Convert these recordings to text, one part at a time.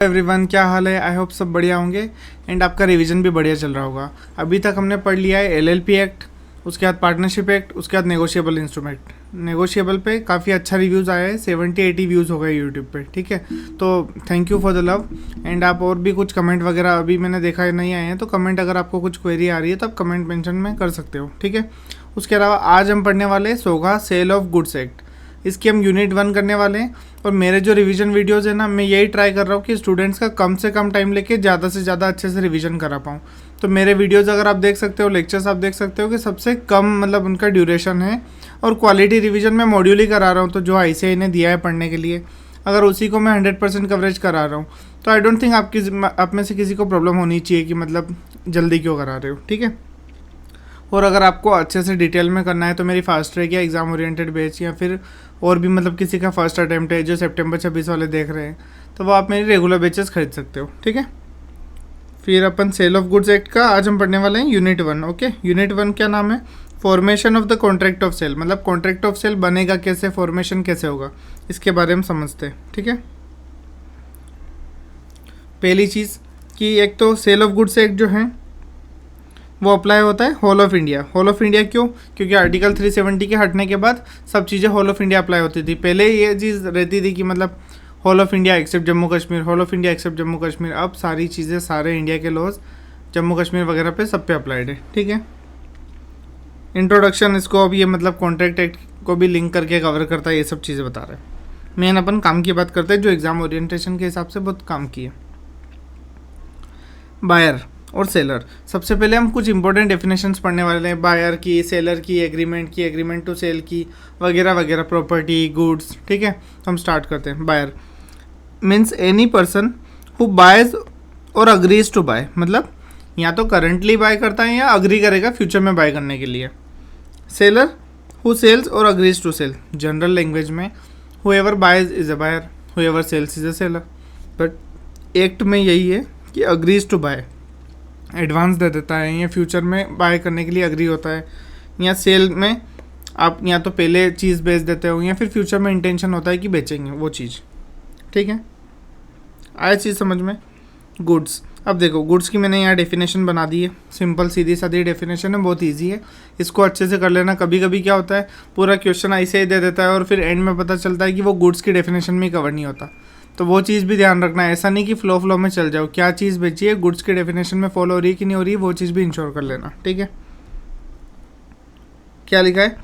Everyone, क्या हाल है। I hope सब बढ़िया होंगे एंड आपका रिवीजन भी बढ़िया चल रहा होगा। अभी तक हमने पढ़ लिया है एलएलपी एक्ट, उसके बाद पार्टनरशिप एक्ट, उसके बाद नेगोशिएबल इंस्ट्रूमेंट। नेगोशिएबल पे काफ़ी अच्छा रिव्यूज़ आया है, 70-80 व्यूज़ हो गए यूट्यूब पे। ठीक है, तो thank you for the love. And आप और भी कुछ कमेंट वगैरह अभी मैंने देखा नहीं आए हैं, तो कमेंट अगर आपको कुछ क्वेरी आ रही है तो आप कमेंट मेंशन में कर सकते हो। ठीक है, उसके अलावा आज हम पढ़ने वाले सोगा सेल ऑफ गुड्स एक्ट। इसकी हम यूनिट 1 करने वाले हैं। और मेरे जो रिवीजन वीडियोस है ना, मैं यही ट्राई कर रहा हूँ कि स्टूडेंट्स का कम से कम टाइम लेके ज़्यादा से ज़्यादा अच्छे से रिवीजन करा पाऊँ। तो मेरे वीडियोस अगर आप देख सकते हो, लेक्चर्स आप देख सकते हो कि सबसे कम मतलब उनका ड्यूरेशन है। और क्वालिटी रिवीजन मैं मॉड्यूल ही करा रहा हूँ, तो जो आईसीएआई ने दिया है पढ़ने के लिए, अगर उसी को मैं 100% कवरेज करा रहा हूँ, तो आई डोंट थिंक आप में से किसी को प्रॉब्लम होनी चाहिए कि मतलब जल्दी क्यों करा रहे हो। ठीक है, और अगर आपको अच्छे से डिटेल में करना है तो मेरी फास्ट ट्रैक या एग्ज़ाम ओरिएंटेड बैच, या फिर और भी मतलब किसी का फर्स्ट अटैम्प्ट है जो सितंबर 26 वाले देख रहे हैं, तो वो आप मेरी रेगुलर बैचेस खरीद सकते हो। ठीक है, फिर अपन सेल ऑफ गुड्स एक्ट का आज हम पढ़ने वाले हैं यूनिट 1। ओके, यूनिट 1 क्या नाम है? Formation of the contract of sale. मतलब कॉन्ट्रैक्ट ऑफ सेल बनेगा कैसे, फॉर्मेशन कैसे होगा, इसके बारे में समझते हैं। ठीक है, पहली चीज़ कि एक तो सेल ऑफ गुड्स एक्ट जो है वो अप्लाई होता है whole of India. Whole of India क्यों? क्योंकि आर्टिकल 370 के हटने के बाद सब चीज़ें होल ऑफ इंडिया अप्लाई होती थी। पहले ये चीज़ रहती थी कि मतलब whole of India except Jammu Kashmir, whole of India except Jammu Kashmir. अब सारी चीज़ें, सारे इंडिया के लॉज जम्मू कश्मीर वगैरह पे सब पे अप्लाइड है। ठीक है, इंट्रोडक्शन इसको अब ये मतलब कॉन्ट्रैक्ट एक्ट को भी लिंक करके कवर करता है, ये सब चीज़ें बता रहे हैं। मेन अपन काम की बात करते हैं जो एग्जाम ओरिएंटेशन के हिसाब से बहुत काम की है। बायर और सेलर, सबसे पहले हम कुछ इंपॉर्टेंट डेफिनेशंस पढ़ने वाले हैं। बायर की, सेलर की, एग्रीमेंट टू सेल की, वगैरह वगैरह, प्रॉपर्टी, गुड्स। ठीक है, हम स्टार्ट करते हैं। Buyer means any person who buys और अग्रीज टू बाय, मतलब या तो करंटली बाय करता है या अग्री करेगा फ्यूचर में बाय करने के लिए। सेलर हु सेल्स और agrees to sell, general language में however buys is a buyer, however sells is a seller. But act में यही है कि अग्रीज टू बाय, एडवांस दे देता है, या फ्यूचर में बाय करने के लिए अग्री होता है। या सेल में आप या तो पहले चीज़ बेच देते हो या फिर फ्यूचर में इंटेंशन होता है कि बेचेंगे वो चीज़। ठीक है, आया चीज़ समझ में? गुड्स, अब देखो गुड्स की मैंने यहाँ डेफिनेशन बना दी है। सिंपल सीधी सादी डेफिनेशन है, बहुत ईजी है, इसको अच्छे से कर लेना। कभी कभी क्या होता है, पूरा क्वेश्चन ऐसे ही दे देता है और फिर एंड में पता चलता है कि वो गुड्स की डेफिनेशन में कवर नहीं होता। तो वो चीज़ भी ध्यान रखना है, ऐसा नहीं कि फ्लो में चल जाओ। क्या चीज़ बेची है, गुड्स के डेफिनेशन में फॉलो हो रही है कि नहीं हो रही है, वो चीज़ भी इंश्योर कर लेना। ठीक है, क्या लिखा है?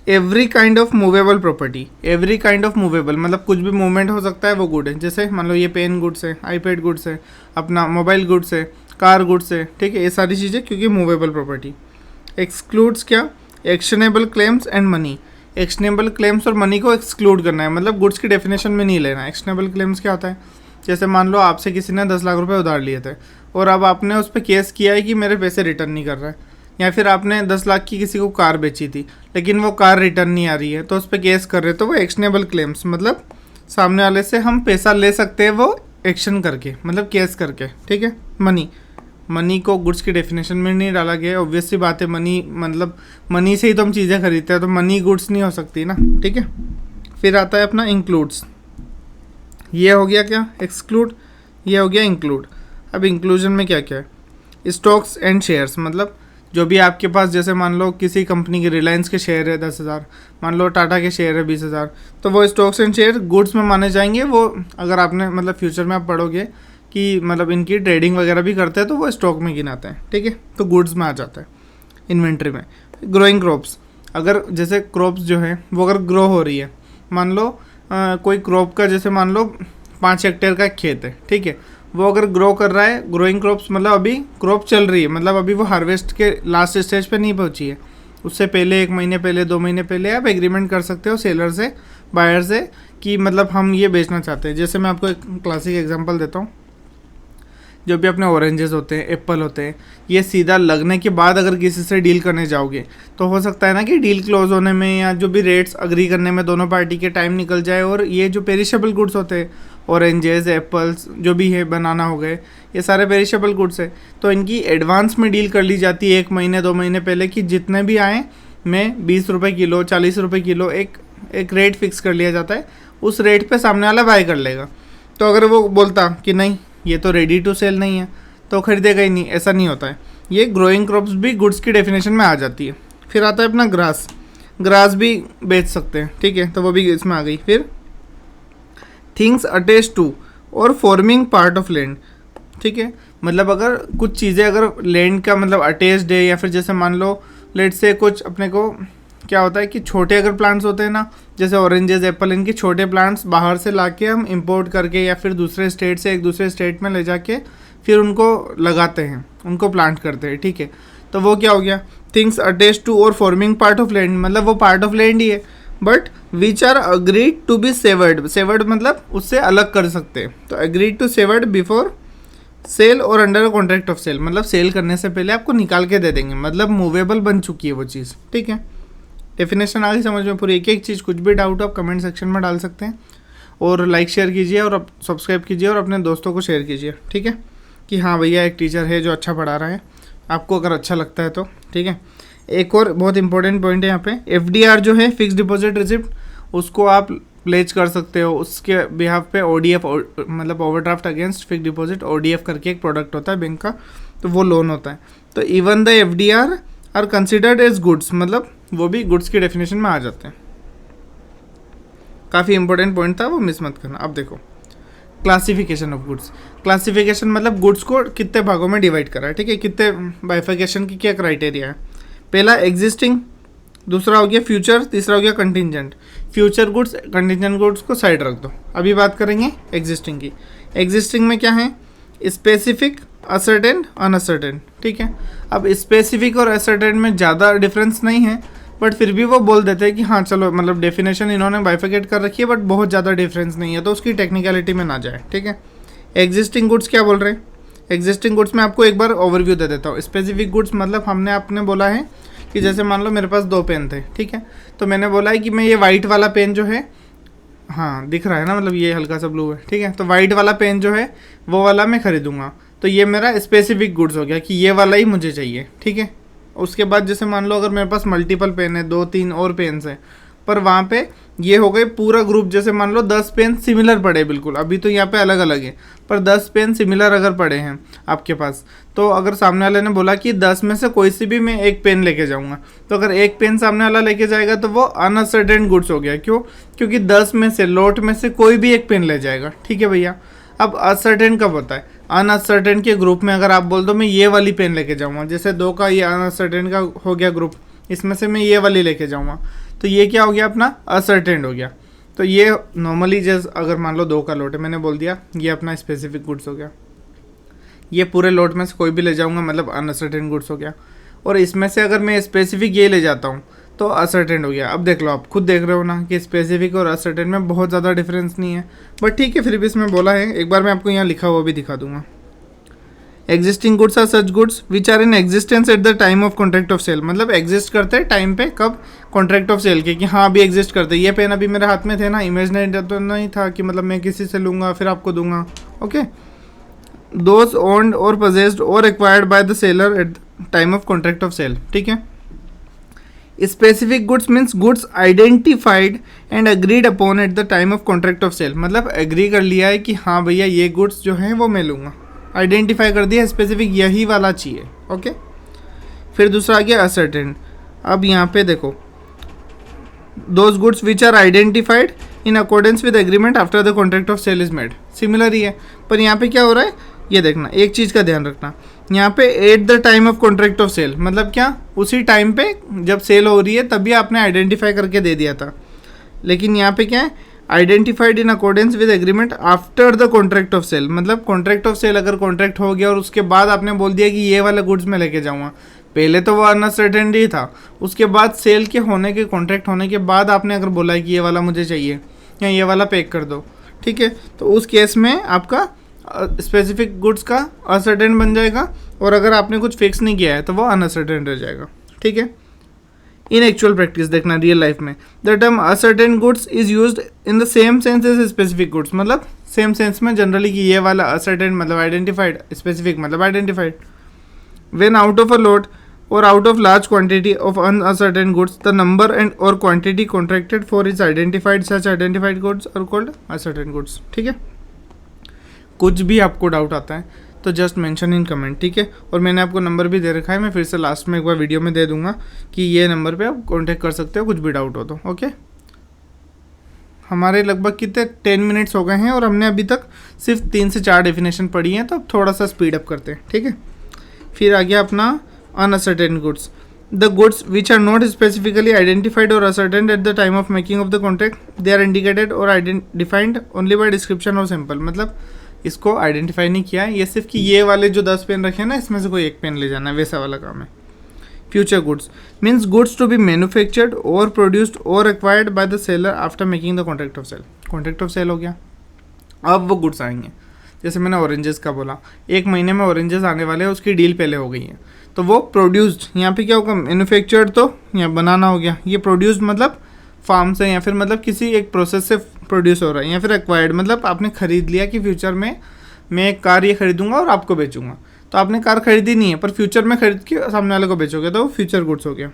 Every kind of movable property. Every kind of movable मतलब कुछ भी मूवमेंट हो सकता है, वो गुड है। जैसे मान लो ये पेन गुड्स है, आईपैड गुड्स है, अपना मोबाइल गुड्स है, कार गुड्स है। ठीक है, ये सारी चीज़ें क्योंकि मूवेबल प्रॉपर्टी। एक्सक्लूड्स क्या? Actionable claims and money. Actionable claims और मनी को एक्सक्लूड करना है, मतलब गुड्स की डेफिनेशन में नहीं लेना। एक्शनेबल क्लेम्स क्या होता है? जैसे मान लो आपसे किसी ने 10 लाख रुपए उधार लिए थे और अब आपने उस पर केस किया है कि मेरे पैसे रिटर्न नहीं कर रहा है, या फिर आपने 10 लाख की किसी को कार बेची थी लेकिन वो कार रिटर्न नहीं आ रही है, तो उस पर केस कर रहे, तो वो एक्शनेबल क्लेम्स, मतलब सामने वाले से हम पैसा ले सकते हैं वो एक्शन करके, मतलब केस करके। ठीक है, मनी को गुड्स की डेफिनेशन में नहीं डाला गया। ऑब्वियस सी बात है, मनी मतलब मनी से ही तो हम चीज़ें खरीदते हैं, तो मनी गुड्स नहीं हो सकती ना। ठीक है, फिर आता है अपना इंक्लूड्स। ये हो गया क्या? एक्सक्लूड। ये हो गया इंक्लूड। अब इंक्लूजन में क्या क्या है? स्टॉक्स एंड शेयर्स, मतलब जो भी आपके पास, जैसे मान लो किसी कंपनी के रिलायंस के शेयर है 10,000, मान लो टाटा के शेयर है 20,000, तो वो स्टॉक्स एंड शेयर गुड्स में माने जाएंगे। वो अगर आपने मतलब फ्यूचर में आप पढ़ोगे कि मतलब इनकी ट्रेडिंग वगैरह भी करते हैं, तो वो स्टॉक में गिनाते हैं। ठीक है, तो गुड्स में आ जाता है इन्वेंट्री में। ग्रोइंग क्रॉप्स, अगर जैसे क्रॉप्स जो है वो अगर ग्रो हो रही है, मान लो कोई क्रॉप का, जैसे मान लो 5 हेक्टेयर का एक खेत है। ठीक है, वो अगर ग्रो कर रहा है, ग्रोइंग क्रॉप्स मतलब अभी क्रॉप चल रही है, मतलब अभी वो हार्वेस्ट के लास्ट स्टेज पे नहीं पहुंची है, उससे पहले 1 महीने पहले, 2 महीने पहले आप एग्रीमेंट कर सकते हो सेलर से, बायर से, कि मतलब हम ये बेचना चाहते हैं। जैसे मैं आपको एक क्लासिक एग्जांपल देता हूँ, जो भी अपने ऑरेंजेस होते हैं, एप्पल होते हैं, ये सीधा लगने के बाद अगर किसी से डील करने जाओगे तो हो सकता है ना कि डील क्लोज होने में या जो भी रेट्स अग्री करने में दोनों पार्टी के टाइम निकल जाए। और ये जो पेरिशेबल गुड्स होते हैं, ऑरेंजेस, एप्पल्स, जो भी है, बनाना हो गए, ये सारे पेरिशेबल गुड्स है, तो इनकी एडवांस में डील कर ली जाती है 1 महीने 2 महीने पहले, कि जितने भी आएँ में 20 रुपये किलो, 40 रुपये किलो, एक रेट फिक्स कर लिया जाता है। उस रेट पे सामने वाला बाय कर लेगा। तो अगर वो बोलता कि नहीं ये तो रेडी टू सेल नहीं है तो खरीदेगा ही नहीं, ऐसा नहीं होता है। ये ग्रोइंग क्रॉप्स भी गुड्स की डेफिनेशन में आ जाती है। फिर आता है अपना ग्रास, ग्रास भी बेच सकते हैं, ठीक है, तो वो भी इसमें आ गई। फिर थिंग्स अटैच टू और फॉर्मिंग पार्ट ऑफ लैंड, ठीक है, मतलब अगर कुछ चीज़ें अगर लैंड का मतलब अटैच्ड है, या फिर जैसे मान लो लेट से कुछ अपने को क्या होता है कि छोटे अगर प्लांट्स होते हैं ना, जैसे ऑरेंजेस एप्पल, इनके छोटे प्लांट्स बाहर से लाके हम इंपोर्ट करके या फिर दूसरे स्टेट से एक दूसरे स्टेट में ले जाके फिर उनको लगाते हैं, उनको प्लांट करते हैं, ठीक है, तो वो क्या हो गया, थिंग्स अटैच टू और फॉर्मिंग पार्ट ऑफ लैंड, मतलब वो पार्ट ऑफ लैंड ही है, but which are agreed to be severed, severed मतलब उससे अलग कर सकते हैं, तो agreed to severed before sale और under a contract of sale, मतलब सेल करने से पहले आपको निकाल के दे देंगे, मतलब मूवेबल बन चुकी है वो चीज़, ठीक है। डेफिनेशन आ गई समझ में पूरी, एक एक चीज़, कुछ भी डाउट आप कमेंट सेक्शन में डाल सकते हैं, और लाइक शेयर कीजिए और सब्सक्राइब कीजिए और अपने दोस्तों को शेयर कीजिए, ठीक है, कि हाँ भैया एक टीचर है जो अच्छा पढ़ा रहा है, आपको अगर अच्छा लगता है तो, ठीक है। एक और बहुत इंपॉर्टेंट पॉइंट है यहाँ पे, FDR जो है फिक्स डिपॉजिट रिसिप्ट, उसको आप प्लेज कर सकते हो, उसके बिहाफ पे ODF मतलब overdraft against fix deposit, ODF करके एक प्रोडक्ट होता है बैंक का, तो वो लोन होता है, तो even the FDR are considered as goods, मतलब वो भी गुड्स की डेफिनेशन में आ जाते हैं। काफ़ी इंपॉर्टेंट पॉइंट था, वो मिस मत करना। अब देखो क्लासिफिकेशन ऑफ गुड्स, क्लासिफिकेशन मतलब गुड्स को कितने भागों में डिवाइड करा है, ठीक है, कितने बाइफिकेशन की क्या क्राइटेरिया है। पहला एग्जिस्टिंग, दूसरा हो गया फ्यूचर, तीसरा हो गया contingent. Future goods contingent goods को साइड रख दो, अभी बात करेंगे एग्जिस्टिंग की। एग्जिस्टिंग में क्या है, स्पेसिफिक, असर्टेन, अनअसर्टेन, ठीक है। अब स्पेसिफिक और असर्टेन में ज़्यादा डिफरेंस नहीं है, बट फिर भी वो बोल देते हैं कि हाँ चलो, मतलब डेफिनेशन इन्होंने बाइफिकेट कर रखी है बट बहुत ज़्यादा डिफरेंस नहीं है, तो उसकी टेक्निकलिटी में ना जाए, ठीक है। एग्जिस्टिंग गुड्स क्या बोल रहे हैं, एग्जिस्टिंग गुड्स में आपको एक बार ओवरव्यू दे देता हूँ। स्पेसिफिक गुड्स मतलब हमने आपने बोला है कि जैसे मान लो मेरे पास 2 पेन थे, ठीक है, तो मैंने बोला है कि मैं ये वाइट वाला पेन जो है, हाँ दिख रहा है ना, मतलब ये हल्का सा ब्लू है, ठीक है, तो वाइट वाला पेन जो है वो वाला मैं खरीदूंगा, तो ये मेरा स्पेसिफिक गुड्स हो गया कि ये वाला ही मुझे चाहिए, ठीक है। उसके बाद जैसे मान लो अगर मेरे पास मल्टीपल पेन है, 2-3 और पेन्स हैं, पर वहाँ पे ये हो गए पूरा ग्रुप, जैसे मान लो 10 पेन सिमिलर पड़े बिल्कुल, अभी तो यहाँ पे अलग अलग है, पर 10 पेन सिमिलर अगर पड़े हैं आपके पास, तो अगर सामने वाले ने बोला कि 10 में से कोई सी भी मैं एक पेन लेके जाऊँगा, तो अगर एक पेन सामने वाला लेके जाएगा तो वो अनअसर्टेन गुड्स हो गया। क्यों? क्योंकि 10 में से लोट में से कोई भी एक पेन ले जाएगा, ठीक है भैया। अब असर्टेन कब होता है, अनअसर्टेन के ग्रुप में अगर आप बोल दो मैं ये वाली पेन लेके जाऊँगा, जैसे 2 का ये अनअसर्टेन का हो गया ग्रुप, इसमें से मैं ये वाली लेके जाऊँगा, तो ये क्या हो गया अपना असर्टेन हो गया। तो ये नॉर्मली जैसे अगर मान लो 2 का लोट है, मैंने बोल दिया ये अपना स्पेसिफिक गुड्स हो गया, ये पूरे लोट में से कोई भी ले जाऊंगा मतलब अनअसर्टेन गुड्स हो गया, और इसमें से अगर मैं स्पेसिफिक ये ले जाता हूँ तो असर्टेन हो गया। अब देख लो, आप खुद देख रहे हो ना कि स्पेसिफिक और असर्टेन में बहुत ज़्यादा डिफरेंस नहीं है, बट ठीक है फिर भी इसमें बोला है, एक बार मैं आपको यहाँ लिखा हुआ भी दिखा दूंगा। Existing goods are such goods which are in existence at the time of contract of sale, मतलब एग्जिस्ट करते हैं टाइम पे, कब, कॉन्ट्रैक्ट ऑफ सेल के, कि हाँ अभी एग्जिस्ट करते हैं। ये पेन अभी मेरे हाथ में थे ना, इमेजिनरी तो नहीं था कि मतलब मैं किसी से लूँगा फिर आपको दूंगा, ओके। दोज ओन्ड और possessed और acquired by the seller at time of contract of sale, ठीक है। Specific goods means goods identified and agreed upon at the time of contract of sale, मतलब एग्री कर लिया है कि हाँ भैया ये गुड्स जो है वो मैं लूँगा, आइडेंटिफाई कर दिया स्पेसिफिक यही वाला चाहिए, ओके। फिर दूसरा आ गया असर्टेन। अब यहाँ पे देखो, those goods which are identified in accordance with agreement after the contract of sale is made, similar ही है, पर यहाँ पे क्या हो रहा है ये देखना, एक चीज़ का ध्यान रखना, यहाँ पे at the time of contract of sale मतलब क्या, उसी टाइम पे जब सेल हो रही है तभी आपने आइडेंटिफाई करके दे दिया था, लेकिन यहाँ पे क्या है, identified in accordance with agreement after the contract of sale, मतलब कॉन्ट्रैक्ट ऑफ सेल अगर कॉन्ट्रैक्ट हो गया और उसके बाद आपने बोल दिया कि ये वाला गुड्स मैं लेके जाऊँगा, पहले तो वो अनसर्टेन ही था, उसके बाद सेल के होने के, कॉन्ट्रैक्ट होने के बाद आपने अगर बोला है कि ये वाला मुझे चाहिए या ये वाला पैक कर दो, ठीक है, तो उस केस में आपका स्पेसिफिक गुड्स का असर्टेन बन जाएगा, और अगर आपने कुछ फिक्स नहीं किया है तो वो अनअसर्टेन रह जाएगा, ठीक है। इन एक्चुअल प्रैक्टिस देखना रियल लाइफ में, the term ascertain goods is used in the same sense as specific goods, मतलब सेम सेंस में जनरली कि ये वाला असर्टेन मतलब आइडेंटिफाइड, स्पेसिफिक मतलब identified. When out of a lot or out of large quantity of uncertain goods, the number and or quantity contracted for is identified, such identified goods are called uncertain goods, ठीक है। कुछ भी आपको doubt आता है तो just mention in comment, ठीक है। और मैंने आपको नंबर भी दे रखा है, मैं फिर से लास्ट में एक बार वीडियो में दे दूंगा कि ये नंबर पे आप कांटेक्ट कर सकते हो कुछ भी डाउट हो तो, ओके। हमारे लगभग कितने 10 मिनट्स हो गए हैं और हमने अभी तक सिर्फ 3 से 4 डेफिनेशन पढ़ी हैं, तो अब थोड़ा सा स्पीड अप करते हैं, ठीक है। फिर आ गया अपना unascertained goods. The goods which are not specifically identified और ascertained at the time of making of the contract, they are indicated और डिफाइंड ओनली बाय डिस्क्रिप्शन और सिंपल। मतलब इसको आइडेंटिफाई नहीं किया है, ये सिर्फ कि ये वाले जो 10 पेन रखे हैं ना, इसमें से कोई एक पेन ले जाना है, वैसा वाला काम है। Future goods means goods to be manufactured और प्रोड्यूस्ड और acquired by the seller after making the contract of sale. Contract of sale हो गया। अब वो गुड्स आएंगे, जैसे मैंने ऑरेंजेस का बोला, 1 महीने में ऑरेंजेस आने वाले हैं, उसकी डील पहले हो गई है, तो वो प्रोड्यूस्ड, यहाँ पे क्या होगा, मैन्युफैक्चर्ड तो यहाँ बनाना हो गया, ये प्रोड्यूस्ड मतलब फार्म से या फिर मतलब किसी एक प्रोसेस से प्रोड्यूस हो रहा है, या फिर एक्वायर्ड मतलब आपने खरीद लिया कि फ्यूचर में मैं एक कार ये खरीदूंगा और आपको बेचूंगा। तो आपने कार खरीदी नहीं है पर फ्यूचर में खरीद के सामने वाले को बेचोगे, तो वो फ्यूचर गुड्स हो गया।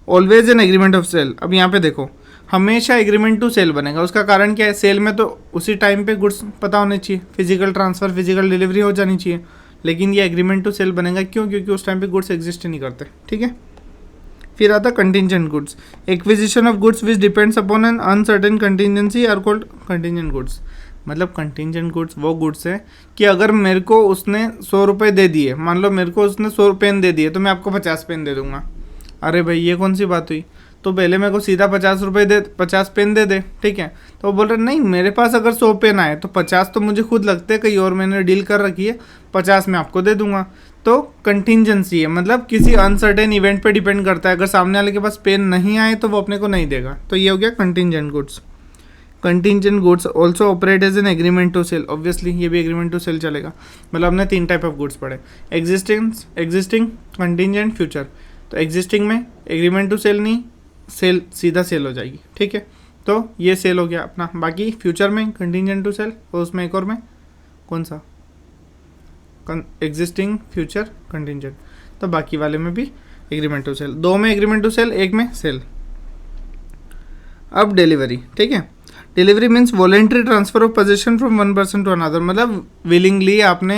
Always an agreement of sale. अब यहाँ पे देखो, हमेशा एग्रीमेंट टू सेल बनेगा। उसका कारण क्या है, सेल में तो उसी टाइम पे गुड्स पता होने चाहिए, फिजिकल ट्रांसफ़र, फिजिकल डिलीवरी हो जानी चाहिए, लेकिन ये एग्रीमेंट टू सेल बनेगा क्यों, क्योंकि उस टाइम पे गुड्स एग्जिस्ट ही नहीं करते, ठीक है। फिर आता contingent goods. Acquisition of goods which depends upon an uncertain contingency are called contingent goods. मतलब कंटिंजेंट गुड्स वो गुड्स है कि अगर मेरे को उसने 100 रुपये दे दिए, मान लो मेरे को उसने 100 पेन दे दिए, तो मैं आपको 50 पेन दे दूंगा। अरे भाई ये कौन सी बात हुई, तो पहले मेरे को सीधा 50 पेन दे दे, ठीक है। तो वो बोल रहे नहीं, मेरे पास अगर 100 पेन आए तो 50 तो मुझे खुद लगते हैं, कहीं और मैंने डील कर रखी है, 50 मैं आपको दे दूंगा। तो कंटिंजेंसी है, मतलब किसी अनसर्टेन इवेंट पे डिपेंड करता है, अगर सामने वाले के पास पेन नहीं आए तो वो अपने को नहीं देगा, तो ये हो गया contingent goods. Contingent goods also operate as an agreement to sale. Obviously ये भी एग्रीमेंट टू सेल चलेगा। मतलब हमने 3 टाइप ऑफ गुड्स पढ़े, एग्जिस्टिंग, कंटिंजेंट, फ्यूचर। तो एग्जिस्टिंग में एग्रीमेंट टू सेल नहीं, सेल सीधा सेल हो जाएगी, ठीक है। तो ये सेल हो गया अपना। बाकी फ्यूचर में कंटिंजेंट टू सेल, और उसमें एक और में कौन सा, एग्जिस्टिंग, फ्यूचर, कंटिंजेंट। तो बाकी वाले में भी एग्रीमेंट टू सेल, 2 में एग्रीमेंट टू सेल, 1 में सेल। अब डिलीवरी, ठीक है। Delivery means voluntary transfer of position from one person to another. मतलब विलिंगली आपने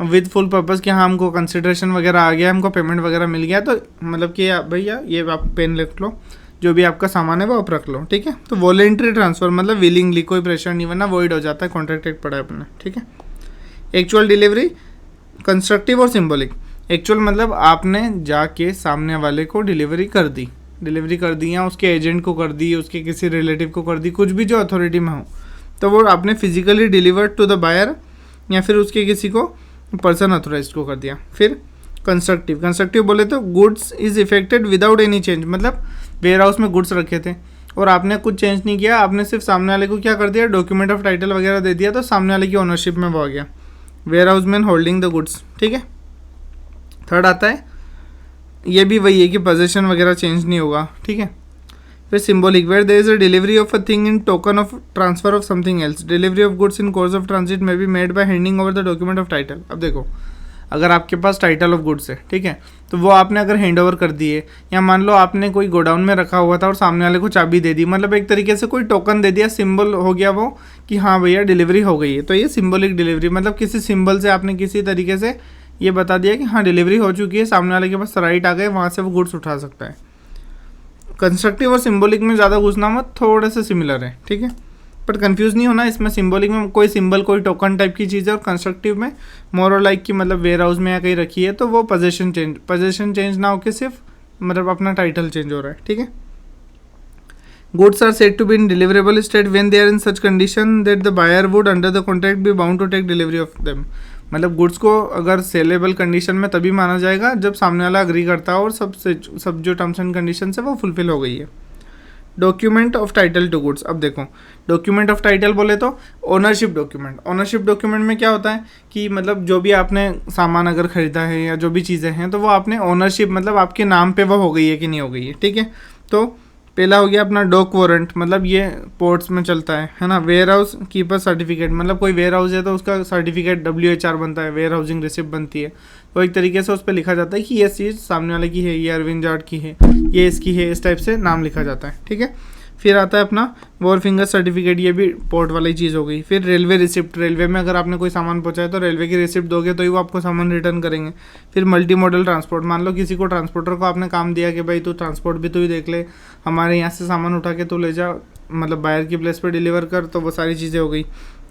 विद फुल पर्पज़ कि हाँ हमको कंसिडरेशन वगैरह आ गया, हमको पेमेंट वगैरह मिल गया, तो मतलब कि भैया ये आप पेन लिख लो, जो भी आपका सामान है वो आप रख लो, ठीक है। तो वॉलेंट्री ट्रांसफर मतलब विलिंगली, कोई प्रेशर नहीं, वरना वॉइड हो जाता है, कॉन्ट्रैक्ट एक पड़ा है अपने, ठीक है। एक्चुअल डिलीवरी, कंस्ट्रक्टिव और सिंबॉलिक। एक्चुअल मतलब आपने जाके सामने वाले को डिलीवरी कर दी या उसके एजेंट को कर दी, उसके किसी रिलेटिव को कर दी, कुछ भी जो अथॉरिटी में हो, तो वो आपने physically delivered to the buyer या फिर उसके किसी को पर्सन अथोराइज्ड को कर दिया। फिर कंस्ट्रक्टिव बोले तो goods is affected without any change. मतलब वेयर हाउस में गुड्स रखे थे और आपने कुछ चेंज नहीं किया, आपने सिर्फ सामने वाले को क्या कर दिया, डॉक्यूमेंट ऑफ टाइटल वगैरह दे दिया, तो सामने वाले की ओनरशिप में वो आ गया, warehouse man holding the goods, ठीक है। थर्ड आता है, ये भी वही है कि पोजीशन वगैरह चेंज नहीं होगा, ठीक है। फिर symbolic, where there is a delivery of a thing in token of transfer of something else. Delivery of goods in course of transit में be made by handing over the document of title. अब देखो, अगर आपके पास title of goods है, ठीक है, तो वो आपने अगर हैंड ओवर कर दिए, या मान लो आपने कोई गोडाउन में रखा हुआ था और सामने वाले को चाबी दे दी, मतलब एक तरीके से कोई टोकन दे दिया, सिंबल हो गया वो कि हाँ भैया डिलीवरी हो गई है। तो ये सिंबॉलिक डिलीवरी, मतलब किसी सिंबल से आपने किसी तरीके से ये बता दिया कि हाँ डिलीवरी हो चुकी है, सामने वाले के पास राइट आ गए, वहाँ से वो गुड्स उठा सकता है। कंस्ट्रक्टिव और सिंबॉलिक में ज़्यादा घुसना मत, थोड़े से सिमिलर है, ठीक है, बट कंफ्यूज नहीं होना। इसमें सिंबॉलिक में कोई सिंबल, कोई टोकन टाइप की चीज़ है, और कंस्ट्रक्टिव में मोर और लाइक की मतलब वेयर हाउस में या कहीं रखी है, तो वो पोजीशन चेंज ना होकर सिर्फ मतलब अपना टाइटल चेंज हो रहा है, ठीक है। Goods are said to be in deliverable state when they are in such condition that the buyer would under the contract be bound to take delivery of them. मतलब गुड्स को अगर saleable condition में तभी माना जाएगा जब सामने वाला अग्री करता हो और सब जो टर्म्स एंड कंडीशन है वो फुलफिल हो गई है। Document of title to goods. अब देखो, डॉक्यूमेंट ऑफ टाइटल बोले तो ओनरशिप डॉक्यूमेंट में क्या होता है कि मतलब जो भी आपने सामान अगर खरीदा है या जो भी चीज़ें हैं, तो वो आपने ओनरशिप मतलब आपके नाम पे वो हो गई है कि नहीं हो गई है, ठीक है। तो पहला हो गया अपना डॉक वारंट, मतलब ये पोर्ट्स में चलता है ना। वेयर हाउस कीपर सर्टिफिकेट, मतलब कोई वेयर हाउस है तो उसका सर्टिफिकेट WHR बनता है, वेयर हाउसिंग रिसिप्ट बनती है, वो एक तरीके से उस पर लिखा जाता है कि ये चीज़ सामने वाले की है, ये अरविंद जाट की है, ये इसकी है, इस टाइप से नाम लिखा जाता है, ठीक है। फिर आता है अपना वॉर फिंगर सर्टिफिकेट, ये भी पोर्ट वाली चीज़ हो गई। फिर रेलवे रिसिप्ट, रेलवे में अगर आपने कोई सामान पहुंचाया तो रेलवे की रिसिप्ट दोगे तो ही वो आपको सामान रिटर्न करेंगे। फिर मल्टी मॉडल ट्रांसपोर्ट, मान लो किसी को ट्रांसपोर्टर को आपने काम दिया कि भाई तू ट्रांसपोर्ट भी तू ही देख ले, हमारे यहाँ से सामान उठा के तू ले जा, मतलब बायर की प्लेस पर डिलीवर कर, तो वो सारी चीज़ें हो गई।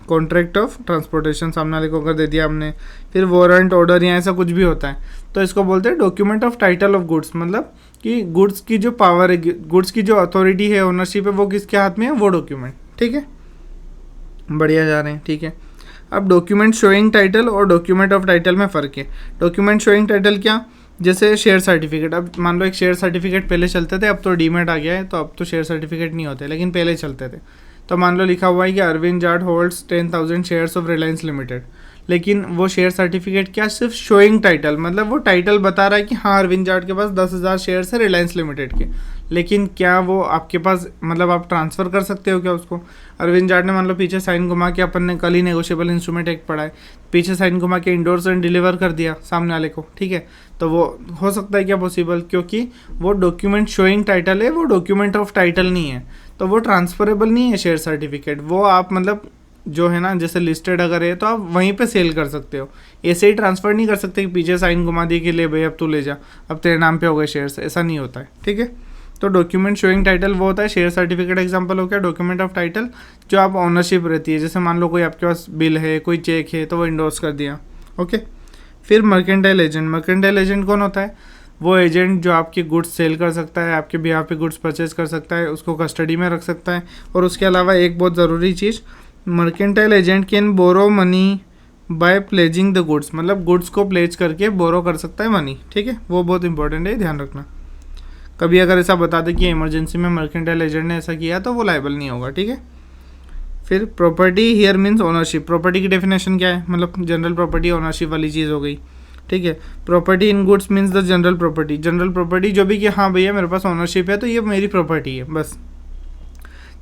कॉन्ट्रैक्ट ऑफ ट्रांसपोर्टेशन सामने वाले को अगर दे दिया हमने। फिर वारंट, ऑर्डर या ऐसा कुछ भी होता है तो इसको बोलते हैं document of title of goods, मतलब कि गुड्स की जो पावर है, गुड्स की जो अथॉरिटी है, ओनरशिप है, वो किसके हाथ में है, वो डॉक्यूमेंट। ठीक है, बढ़िया जा रहे हैं। ठीक है, अब डॉक्यूमेंट शोइंग टाइटल और डॉक्यूमेंट ऑफ टाइटल में फ़र्क है। डॉक्यूमेंट शोइंग टाइटल क्या, जैसे शेयर सर्टिफिकेट। अब मान लो एक शेयर सर्टिफिकेट पहले चलते थे, अब तो डीमेट आ गया है तो अब तो शेयर सर्टिफिकेट नहीं होते, लेकिन पहले चलते थे। तो मान लो लिखा हुआ है कि Arvind Jat holds 10,000 shares of Reliance limited, लेकिन वो शेयर सर्टिफिकेट क्या, सिर्फ शोइंग टाइटल, मतलब वो टाइटल बता रहा है कि हाँ अरविंद जाट के पास 10,000 शेयर्स है रिलायंस लिमिटेड के, लेकिन क्या वो आपके पास, मतलब आप ट्रांसफ़र कर सकते हो क्या उसको। अरविंद जाट ने मान लो पीछे साइन घुमा के, अपन ने कल ही नेगोशिएबल इंस्ट्रूमेंट एक्ट पढ़ा है, पीछे साइन घुमा के इंडोर्स एंड डिलीवर कर दिया सामने वाले को। ठीक है, तो वो हो सकता है क्या पॉसिबल, क्योंकि वो डॉक्यूमेंट शोइंग टाइटल है, वो डॉक्यूमेंट ऑफ टाइटल नहीं है, तो वो ट्रांसफरेबल नहीं है शेयर सर्टिफिकेट। वो आप मतलब जो है ना, जैसे लिस्टेड अगर है तो आप वहीं पे सेल कर सकते हो, ऐसे ही ट्रांसफ़र नहीं कर सकते कि पीछे साइन घुमा दिए कि ले भाई अब तू ले जा, अब तेरे नाम पे हो गए शेयर्स, ऐसा नहीं होता है। ठीक है, तो डॉक्यूमेंट शोइंग टाइटल वो होता है, शेयर सर्टिफिकेट एग्जांपल हो गया। डॉक्यूमेंट ऑफ टाइटल जो आप ओनरशिप रहती है, जैसे मान लो कोई आपके पास बिल है, कोई चेक है, तो वो इंडोर्स कर दिया। ओके, फिर मर्केंटाइल एजेंट। मर्केंटाइल एजेंट कौन होता है, वो एजेंट जो आपकी गुड्स सेल कर सकता है, आपके बिहाफ पे गुड्स परचेज कर सकता है, उसको कस्टडी में रख सकता है। और उसके अलावा एक बहुत ज़रूरी चीज़, mercantile agent can borrow money by pledging the goods, मतलब गुड्स को प्लेज करके बोरो कर सकता है मनी। ठीक है, वो बहुत इंपॉर्टेंट है, ध्यान रखना। कभी अगर ऐसा बता दे कि इमरजेंसी में मर्केंटाइल एजेंट ने ऐसा किया तो वो लायबल नहीं होगा। ठीक है, फिर property here means ownership. Property की डेफिनेशन क्या है, मतलब जनरल प्रॉपर्टी ओनरशिप वाली चीज़ हो गई। ठीक है, property in goods means the general property. General property जो भी कि हाँ भैया मेरे पास ओनरशिप है तो ये मेरी प्रॉपर्टी है, बस।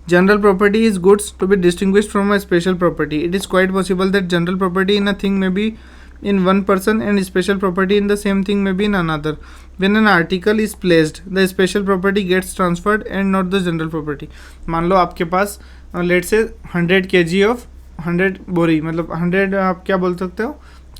General property is goods to be distinguished from a special property. It is quite possible that general property in a thing may be in one person and special property in the same thing may be in another. When an article is placed, the special property gets transferred and not the general property. मान लो आपके पास let's say 100 kg of 100 बोरी, मतलब 100 आप क्या बोल सकते हो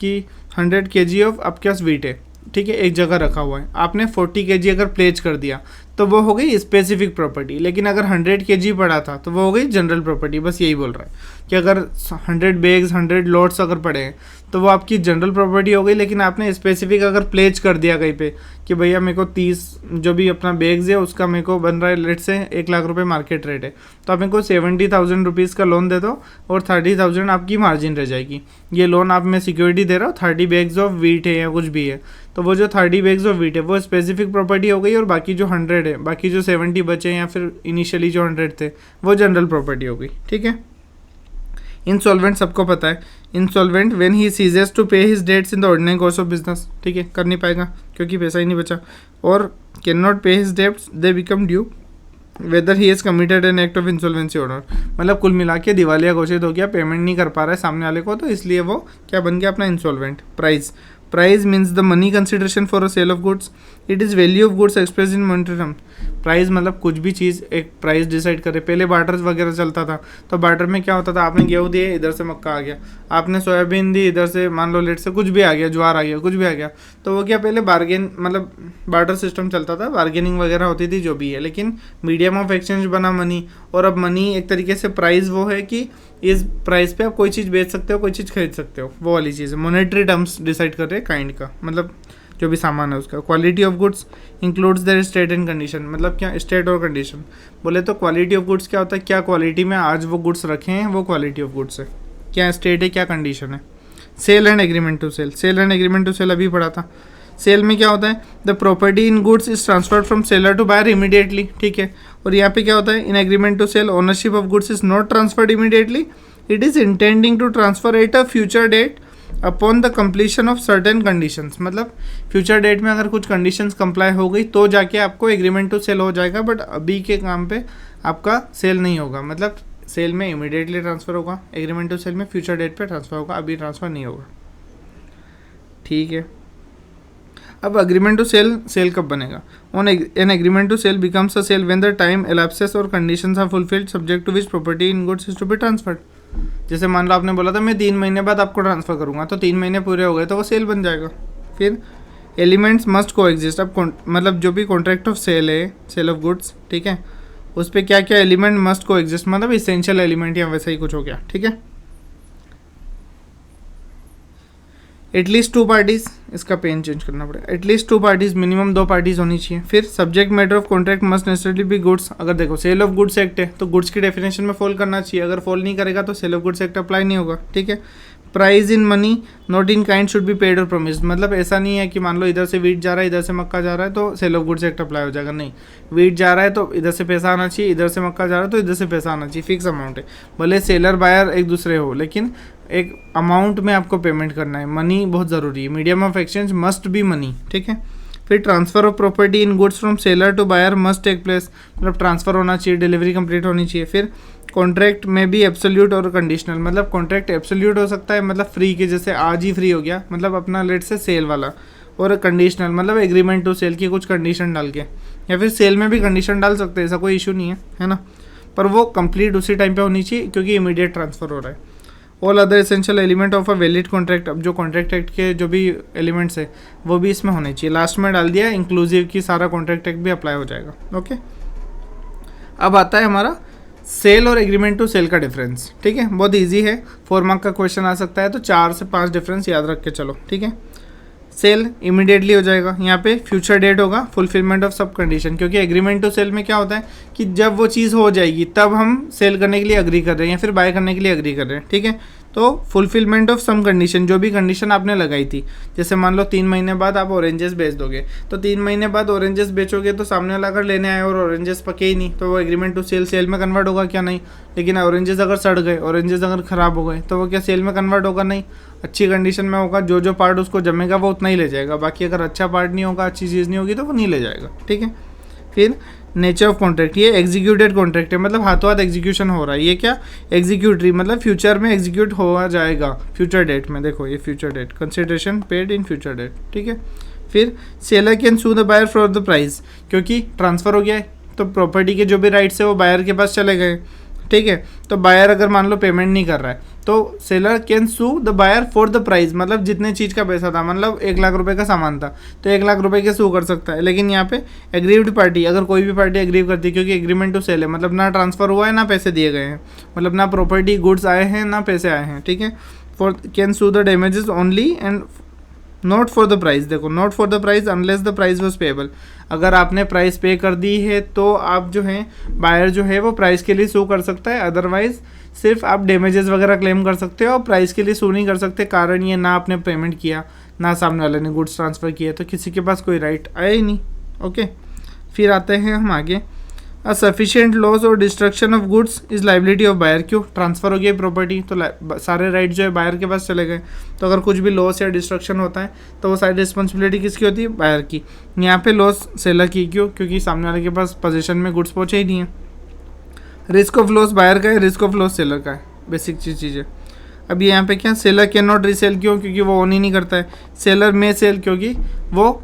कि 100 kg ऑफ आपके पास वीट है। ठीक है, एक जगह रखा हुआ है, आपने 40 kg अगर प्लेज कर दिया तो वो हो गई स्पेसिफिक प्रॉपर्टी। लेकिन अगर 100 kg पड़ा था तो वो हो गई जनरल प्रॉपर्टी। बस यही बोल रहा है कि अगर 100 बैग्स 100 लॉट्स अगर पड़े हैं तो वो आपकी जनरल प्रॉपर्टी हो गई, लेकिन आपने स्पेसिफिक अगर प्लेज कर दिया कहीं पे कि भैया मेरे को 30 जो भी अपना बैग्स है उसका मेरे को बन रहा है लेट से 1 लाख रुपए मार्केट रेट है, तो आप मेरे को 70,000 रुपीज़ का लोन दे दो और 30,000 आपकी मार्जिन रह जाएगी। ये लोन आप मैं सिक्योरिटी दे रहा हूँ, 30 बैग्स ऑफ वीट है या कुछ भी है, तो वो जो 30 बैग्स ऑफ वीट है वो स्पेसिफिक प्रॉपर्टी हो गई, और बाकी जो 100 है, बाकी जो 70 बचे या फिर इनिशियली जो 100 थे वो जनरल प्रॉपर्टी हो गई। ठीक है, इंसॉल्वेंट सबको पता है, insolvent when he ceases to pay his debts in the ordinary course of business. ठीक है, कर नहीं पाएगा क्योंकि पैसा ही नहीं बचा, और can not pay his debts they become due whether he has committed an act of insolvency order. मतलब कुल मिला के दिवालिया घोषित हो गया, पेमेंट नहीं कर पा रहा है सामने वाले को, तो इसलिए वो क्या बन गया अपना insolvent. Price means the money consideration for a sale of goods. It is value of goods express in monetary term. Price मतलब कुछ भी चीज़ एक प्राइस डिसाइड करे। पहले बार्टर वगैरह चलता था, तो बार्टर में क्या होता था, आपने गेहूँ दिए इधर से मक्का आ गया, आपने सोयाबीन दी इधर से मान लो लेट से कुछ भी आ गया, ज्वार आ गया, कुछ भी आ गया, तो वो क्या पहले बार्गेन मतलब बार्टर सिस्टम चलता था, बार्गेनिंग वगैरह होती थी जो भी है, लेकिन मीडियम ऑफ एक्सचेंज बना मनी। और अब मनी एक तरीके से प्राइस वो है कि इस प्राइस पे आप कोई चीज़ बेच सकते हो, कोई चीज़ खरीद सकते हो, वो वाली चीज़ है। मॉनेटरी टर्म्स डिसाइड कर रहे हैं काइंड का, मतलब जो भी सामान है उसका। Quality of goods includes there state and condition. मतलब क्या स्टेट और कंडीशन बोले तो क्वालिटी ऑफ गुड्स क्या होता है, क्या क्वालिटी में आज वो गुड्स रखे हैं वो क्वालिटी ऑफ गुड्स है, क्या स्टेट है क्या कंडीशन है। Sale and agreement to sale. Sale and agreement to sale अभी पढ़ा था। सेल में क्या होता है, the property in goods is transferred from seller to buyer immediately. ठीक है, और यहाँ पे क्या होता है, in agreement to sale ownership of goods is not transferred immediately, it is intending to transfer at a future date upon the completion of certain conditions. मतलब future date में अगर कुछ कंडीशंस कंप्लाई हो गई तो जाके आपको एग्रीमेंट टू सेल हो जाएगा, बट अभी के काम पे आपका सेल नहीं होगा। मतलब सेल में इमीडिएटली ट्रांसफ़र होगा, एग्रीमेंट टू सेल में फ्यूचर डेट पे ट्रांसफ़र होगा, अभी ट्रांसफ़र नहीं होगा। ठीक है, अब अग्रीमेंट टू सेल, सेल कब बनेगा? On an agreement to sell becomes a sale when the time elapses और conditions are fulfilled subject to which property in goods is to be transferred. जैसे मान लो आपने बोला था मैं 3 महीने बाद आपको ट्रांसफ़र करूँगा, तो 3 महीने पूरे हो गए तो वो सेल बन जाएगा। फिर एलिमेंट्स मस्ट को एग्जिस्ट। अब मतलब जो भी कॉन्ट्रैक्ट ऑफ सेल है, सेल ऑफ गुड्स, ठीक है, उस पर क्या क्या एलिमेंट मस्ट को एग्जिस्ट, मतलब इसेंशियल एलिमेंट या वैसा ही कुछ हो गया, ठीक है। एटलीस्ट 2 पार्टीज, इसका पेन चेंज करना पड़ेगा, एटलीस्ट 2 पार्टीज, मिनिमम 2 पार्टीज होनी चाहिए। फिर subject matter of contract must necessarily be goods. अगर देखो सेल ऑफ गुड्स एक्ट है तो गुड्स की डेफिनेशन में फॉल करना चाहिए, अगर फॉल नहीं करेगा तो sale of goods act apply नहीं होगा, ठीक है। Price in money not in kind should be paid और प्रोमिस्ड। मतलब ऐसा नहीं है कि मान लो इधर से वीट जा रहा है, इधर से मक्का जा रहा है तो sale of goods act apply हो जाएगा, नहीं। वीट जा रहा है तो इधर से पैसा आना चाहिए, इधर से मक्का जा रहा है तो इधर से पैसा आना चाहिए, फिक्स अमाउंट है। भले सेलर बायर एक दूसरे हो, लेकिन एक अमाउंट में आपको पेमेंट करना है। मनी बहुत ज़रूरी है, medium of exchange must be money, ठीक है। फिर transfer of property in goods from seller to buyer must take place, मतलब ट्रांसफर होना चाहिए, डिलीवरी कंप्लीट होनी चाहिए। फिर कॉन्ट्रैक्ट में भी एब्सोल्यूट और कंडीशनल, मतलब कॉन्ट्रैक्ट एब्सोल्यूट हो सकता है, मतलब फ्री के, जैसे आज ही फ्री हो गया, मतलब अपना लेट से सेल वाला, और कंडीशनल मतलब एग्रीमेंट टू सेल की कुछ कंडीशन डाल के, या फिर सेल में भी कंडीशन डाल सकते हैं, ऐसा कोई इशू नहीं है ना, पर वो कंप्लीट उसी टाइम पे होनी चाहिए क्योंकि इमीडिएट ट्रांसफ़र हो रहा है। All other essential element of a valid contract, अब जो कॉन्ट्रैक्ट एक्ट के जो भी एलिमेंट्स है वो भी इसमें होने चाहिए। लास्ट में डाल दिया इंक्लूसिव की, सारा कॉन्ट्रैक्ट एक्ट भी अप्लाई हो जाएगा, ओके। अब आता है हमारा सेल और एग्रीमेंट टू सेल का डिफरेंस, ठीक है, बहुत इजी है, 4 मार्क का क्वेश्चन आ सकता है, तो 4 से 5 डिफरेंस याद रख के चलो, ठीक है। सेल इमीडिएटली हो जाएगा, यहाँ पे फ्यूचर डेट होगा, फुलफिलमेंट ऑफ सब कंडीशन, क्योंकि एग्रीमेंट टू सेल में क्या होता है कि जब वो चीज़ हो जाएगी तब हम सेल करने के लिए अग्री कर रहे हैं या फिर बाय करने के लिए अग्री कर रहे हैं, ठीक है। तो फुलफिलमेंट ऑफ सम कंडीशन, जो भी कंडीशन आपने लगाई थी, जैसे मान लो 3 महीने बाद आप ऑरेंजेस बेच दोगे, तो 3 महीने बाद ऑरेंजेस बेचोगे तो सामने वाला अगर लेने आए और ऑरेंजेस पके ही नहीं, तो वो एग्रीमेंट टू सेल, सेल में कन्वर्ट होगा क्या? नहीं। लेकिन ऑरेंजेस अगर सड़ गए, ऑरेंजेस अगर ख़राब हो गए, तो वो क्या सेल में कन्वर्ट होगा? नहीं। अच्छी कंडीशन में होगा, जो जो पार्ट उसको जमेगा वो उतना ही ले जाएगा, बाकी अगर अच्छा पार्ट नहीं होगा, अच्छी चीज़ नहीं होगी तो वो नहीं ले जाएगा, ठीक है। फिर नेचर ऑफ कॉन्ट्रैक्ट, ये एग्जीक्यूटेड कॉन्ट्रैक्ट है, मतलब हाथों हाथ एग्जीक्यूशन हो रहा है। ये क्या? एग्जीक्यूटरी, मतलब फ्यूचर में एग्जीक्यूट हुआ जाएगा, फ्यूचर डेट में। देखो ये future date, consideration paid in future date, ठीक है। फिर seller can sue the buyer for the price, क्योंकि ट्रांसफ़र हो गया है तो प्रॉपर्टी के जो भी राइट्स है वो बायर के पास चले गए, ठीक है। तो बायर अगर मान लो पेमेंट नहीं कर रहा है तो seller can sue the buyer for the price, मतलब जितने चीज़ का पैसा था, मतलब 1 लाख रुपए का सामान था तो 1 लाख रुपए के सू कर सकता है। लेकिन यहाँ पे एग्रीव्ड पार्टी, अगर कोई भी पार्टी एग्रीव करती है, क्योंकि एग्रीमेंट टू सेल है, मतलब ना ट्रांसफ़र हुआ है ना पैसे दिए गए हैं, मतलब ना प्रॉपर्टी गुड्स आए हैं ना पैसे आए हैं, ठीक है। For can sue the damages only and not for the price. देखो not for the price unless the price was payable, अगर आपने प्राइस पे कर दी है तो आप जो है बायर जो है वो प्राइस के लिए सू कर सकता है, अदरवाइज सिर्फ आप डैमेजेस वगैरह क्लेम कर सकते हो और प्राइस के लिए सू नहीं कर सकते। कारण ये ना आपने पेमेंट किया ना सामने वाले ने गुड्स ट्रांसफ़र किया, तो किसी के पास कोई राइट आया ही नहीं, ओके। फिर आते हैं हम आगे, अ सफिशिएंट लॉस और destruction of goods is liability of buyer. क्यों? ट्रांसफ़र हो गई प्रॉपर्टी तो सारे राइट जो है बायर के पास चले गए, तो अगर कुछ भी लॉस या डिस्ट्रक्शन होता है तो वो सारी रिस्पॉन्सिबिलिटी किसकी होती है? बायर की। यहाँ पे लॉस सेलर की, क्यों? क्योंकि सामने वाले के पास पोजीशन में गुड्स पहुँचे ही नहीं है। रिस्क ऑफ लॉस बायर का है, रिस्क ऑफ लॉस सेलर का है, बेसिक चीज़ है। अब यहाँ पे क्या? सेलर कैन नॉट रीसेल, क्यों? क्योंकि वो ओन ही नहीं करता है। सेलर में सेल, क्योंकि वो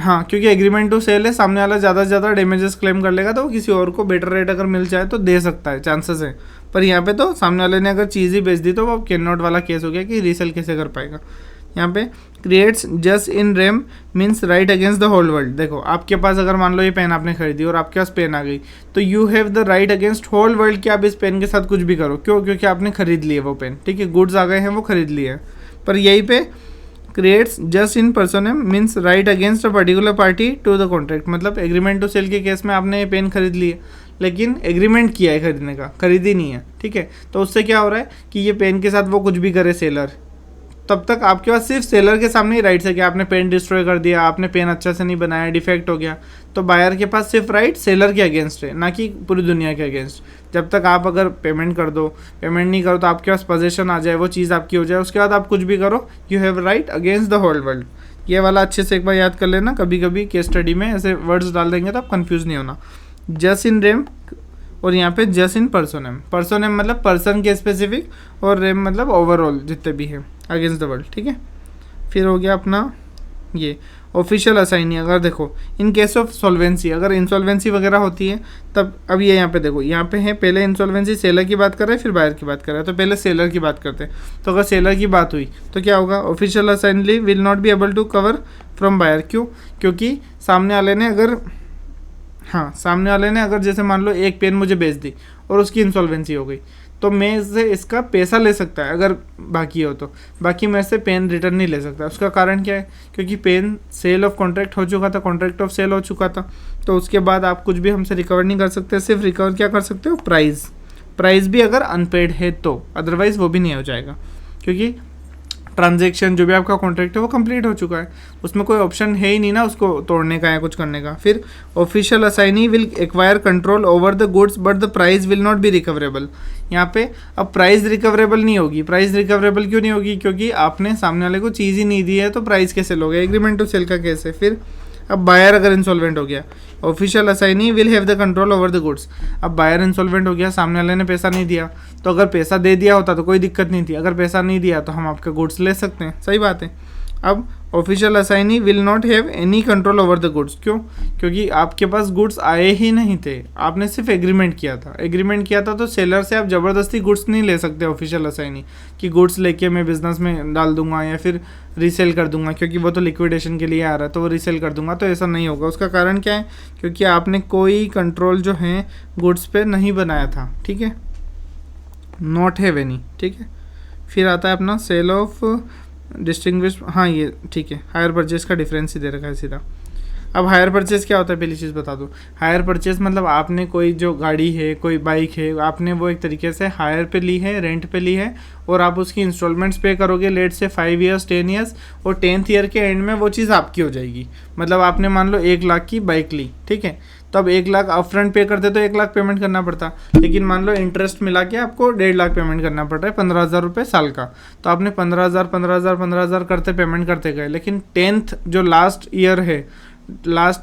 क्योंकि एग्रीमेंट टू सेल है, सामने वाला ज़्यादा से ज़्यादा डैमेजेस क्लेम कर लेगा तो वो किसी और को बेटर रेट अगर मिल जाए तो दे सकता है, चांसेस है। पर यहाँ पे तो सामने वाले ने अगर चीज़ ही बेच दी तो वो कैन नॉट वाला केस हो गया कि रीसेल कैसे कर पाएगा। यहाँ पे creates just in rem means right against the whole world. देखो आपके पास अगर मान लो ये पेन आपने खरीदी और आपके पास पेन आ गई तो you have the right against whole world कि आप इस पेन के साथ कुछ भी करो। क्यों? क्योंकि आपने खरीद लिए वो पेन, ठीक है, गुड्स आ गए हैं वो खरीद लिए हैं। पर यहीं पे creates just in personam means right against a particular party to the contract. मतलब एग्रीमेंट टू सेल के केस में आपने ये पेन खरीद ली है लेकिन एग्रीमेंट किया है खरीदने का, खरीदी नहीं है, ठीक है। तो उससे क्या हो रहा है कि ये पेन के साथ वो कुछ भी करे सेलर, तब तक आपके पास सिर्फ सेलर के सामने ही राइट्स है कि आपने पेन डिस्ट्रॉय कर दिया, आपने पेन अच्छा से नहीं बनाया, डिफेक्ट हो गया, तो बायर के पास सिर्फ राइट सेलर के अगेंस्ट है, ना कि पूरी दुनिया के अगेंस्ट। जब तक आप अगर पेमेंट कर दो, पेमेंट नहीं करो तो आपके पास पोजीशन आ जाए, वो चीज़ आपकी हो जाए, उसके बाद आप कुछ भी करो, you have right against the whole world. ये वाला अच्छे से एक बार याद कर लेना, कभी कभी केस स्टडी में ऐसे वर्ड्स डाल देंगे तो आप कन्फ्यूज़ नहीं होना। जस्ट इन रेम और यहाँ पे जस्ट इन पर्सोनेम। पर्सोनेम मतलब पर्सन के स्पेसिफिक और रेम मतलब ओवरऑल जितने भी हैं अगेंस्ट द वर्ल्ड, ठीक है। फिर हो गया अपना ये ऑफिशियल असाइनी, अगर देखो इन केस ऑफ सॉल्वेंसी, अगर इंसॉल्वेंसी वगैरह होती है तब, अब ये यहाँ पे देखो, यहाँ पे है पहले इंसॉल्वेंसी सेलर की बात कर रहे हैं फिर बायर की बात कर रहे हैं, तो पहले सेलर की बात करते हैं। तो अगर सेलर की बात हुई तो क्या होगा, ऑफिशियल असाइनली will not be able to cover from buyer. क्यों? क्योंकि सामने वाले ने अगर, हाँ सामने वाले ने अगर जैसे मान लो एक पेन मुझे बेच दी और उसकी इंसॉल्वेंसी हो गई, तो मैं इससे इसका पैसा ले सकता है अगर बाकी हो तो, बाकी मैं इससे पेन रिटर्न नहीं ले सकता। उसका कारण क्या है? क्योंकि पेन सेल ऑफ कॉन्ट्रैक्ट हो चुका था, कॉन्ट्रैक्ट ऑफ सेल हो चुका था, तो उसके बाद आप कुछ भी हमसे रिकवर नहीं कर सकते। सिर्फ रिकवर क्या कर सकते हो, प्राइस भी अगर अनपेड है तो, अदरवाइज़ वो भी नहीं हो जाएगा, क्योंकि ट्रांजैक्शन जो भी आपका कॉन्ट्रैक्ट है वो कंप्लीट हो चुका है, उसमें कोई ऑप्शन है ही नहीं ना उसको तोड़ने का या कुछ करने का। फिर official assignee will acquire control over the goods but the price will not B recoverable. यहाँ पे अब प्राइस रिकवरेबल नहीं होगी। प्राइस रिकवरेबल क्यों नहीं होगी? क्योंकि आपने सामने वाले को चीज़ ही नहीं दी है, तो प्राइस कैसे लोगे? एग्रीमेंट टू सेल का केस है। फिर अब बायर अगर इंसॉल्वेंट हो गया, official assignee will have the control over the goods. अब बायर इंसॉल्वेंट हो गया, सामने वाले ने पैसा नहीं दिया, तो अगर पैसा दे दिया होता तो कोई दिक्कत नहीं थी, अगर पैसा नहीं दिया तो हम आपके गुड्स ले सकते हैं, सही बात है। अब official assignee will not have any control over the goods. क्यों? क्योंकि आपके पास गुड्स आए ही नहीं थे, आपने सिर्फ एग्रीमेंट किया था। एग्रीमेंट किया था तो सेलर से आप ज़बरदस्ती गुड्स नहीं ले सकते ऑफिशियल असाइनी, कि गुड्स लेके मैं बिजनेस में डाल दूंगा या फिर रीसेल कर दूंगा, क्योंकि वो तो लिक्विडेशन के लिए आ रहा है तो वो रीसेल कर दूंगा, तो ऐसा नहीं होगा। उसका कारण क्या है? क्योंकि आपने कोई कंट्रोल जो है गुड्स पे नहीं बनाया था, ठीक है, नॉट हैव एनी, ठीक है। फिर आता है अपना सेल ऑफ डिस्टिंग्विश, हाँ ये ठीक है, हायर परचेज का डिफरेंस ही दे रखा है सीधा। अब हायर परचेज क्या होता है, पहली चीज़ बता दूँ। हायर परचेज मतलब आपने कोई जो गाड़ी है, कोई बाइक है, आपने वो एक तरीके से हायर पे ली है, रेंट पे ली है, और आप उसकी इंस्टॉलमेंट्स पे करोगे, लेट से 5 ईयर्स 10 ईयर्स, और 10th ईयर के एंड में वो चीज़ आपकी हो जाएगी। मतलब आपने मान लो 1 लाख की बाइक ली, ठीक है, तो अब 1 लाख अपफ्रंट पे करते तो 1 लाख पेमेंट करना पड़ता, लेकिन मान लो इंटरेस्ट मिला के आपको 1.5 लाख पेमेंट करना पड़ रहा है, 15,000 रुपये साल का, तो आपने 15,000 करते पेमेंट करते गए, लेकिन 10th जो लास्ट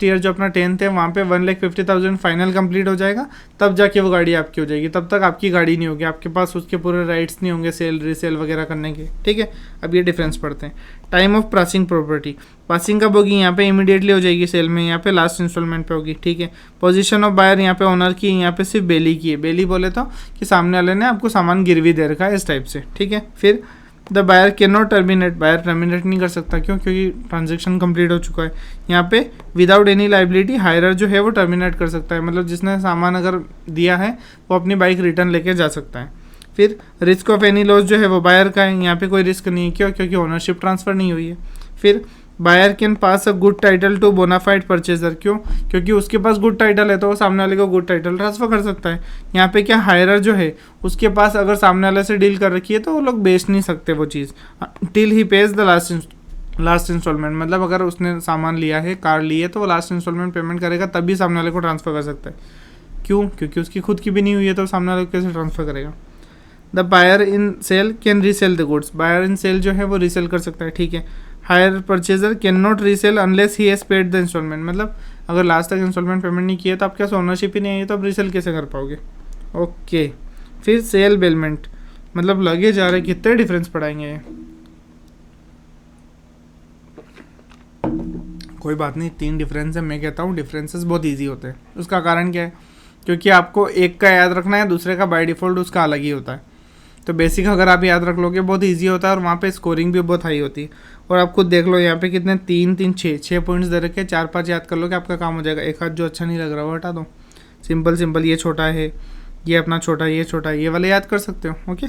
ईयर जो अपना 10th है, वहाँ पे 1,50,000 फाइनल कंप्लीट हो जाएगा, तब जाके वो गाड़ी आपकी हो जाएगी। तब तक आपकी गाड़ी नहीं होगी, आपके पास उसके पूरे राइट्स नहीं होंगे सेल रीसेल वगैरह करने के, ठीक है। अब ये डिफरेंस पढ़ते हैं। Time of passing property, passing कब होगी? यहाँ पे इमीडिएटली हो जाएगी सेल में, यहाँ पे लास्ट इंस्टॉलमेंट पे होगी, ठीक है। पोजीशन ऑफ बायर, यहाँ पे ओनर की, यहाँ पे सिर्फ बेली की है। बेली बोले तो कि सामने वाले ने आपको सामान गिरवी दे रखा है, इस टाइप से, ठीक है। फिर the buyer can not terminate, buyer terminate नहीं कर सकता। क्यों? क्योंकि ट्रांजेक्शन कंप्लीट हो चुका है। यहाँ पे विदाउट एनी लाइबिलिटी हायरर जो है वो टर्मिनेट कर सकता है, मतलब जिसने सामान अगर दिया है वो अपनी बाइक रिटर्न लेके जा सकता है। फिर रिस्क ऑफ एनी लॉस जो है वो बायर का है, यहाँ पे कोई रिस्क नहीं है। क्यों? क्योंकि ओनरशिप ट्रांसफ़र नहीं हुई है। फिर buyer can pass a good title to bona fide purchaser. क्यों? क्योंकि उसके पास गुड टाइटल है तो वो सामने वाले को गुड टाइटल ट्रांसफर कर सकता है। यहाँ पे क्या, हायरर जो है उसके पास अगर सामने वाले से डील कर रखी है तो वो लोग बेच नहीं सकते वो चीज़ till he pays the last instalment. मतलब अगर उसने सामान लिया है, कार ली है, तो वो लास्ट इंस्टॉलमेंट पेमेंट करेगा तभी सामने वाले को ट्रांसफ़र कर सकता है। क्यों? क्योंकि उसकी खुद की भी नहीं हुई है तो सामने वाले को कैसे ट्रांसफ़र करेगा। The buyer in sale can resell the goods, buyer in sale जो है वो रीसेल कर सकता है, ठीक है। Hire purchaser can not resell unless he has paid the instalment, मतलब अगर लास्ट तक इंस्टॉलमेंट पेमेंट नहीं किया तो आपके पास ओनरशिप ही नहीं है, तो आप रीसेल कैसे कर पाओगे। ओके। फिर सेल बेलमेंट, मतलब लगे जा रहे कितने डिफरेंस पढ़ाएंगे ये, कोई बात नहीं, 3 डिफरेंस है। मैं कहता हूँ डिफरेंसेस बहुत ईजी होते हैं। उसका कारण क्या है? क्योंकि आपको एक का याद रखना है, दूसरे का बाय डिफ़ॉल्ट उसका अलग ही होता है। तो बेसिक अगर आप याद रख लोगे बहुत इजी होता है, और वहाँ पे स्कोरिंग भी बहुत हाई होती है। और आप खुद देख लो यहाँ पे कितने 3 पॉइंट्स दे रखे, 4-5 याद कर लो कि आपका काम हो जाएगा। एक हाथ जो अच्छा नहीं लग रहा वो हटा दो, सिंपल ये छोटा है, ये अपना छोटा है, ये छोटा है, ये वाले याद कर सकते हो। ओके।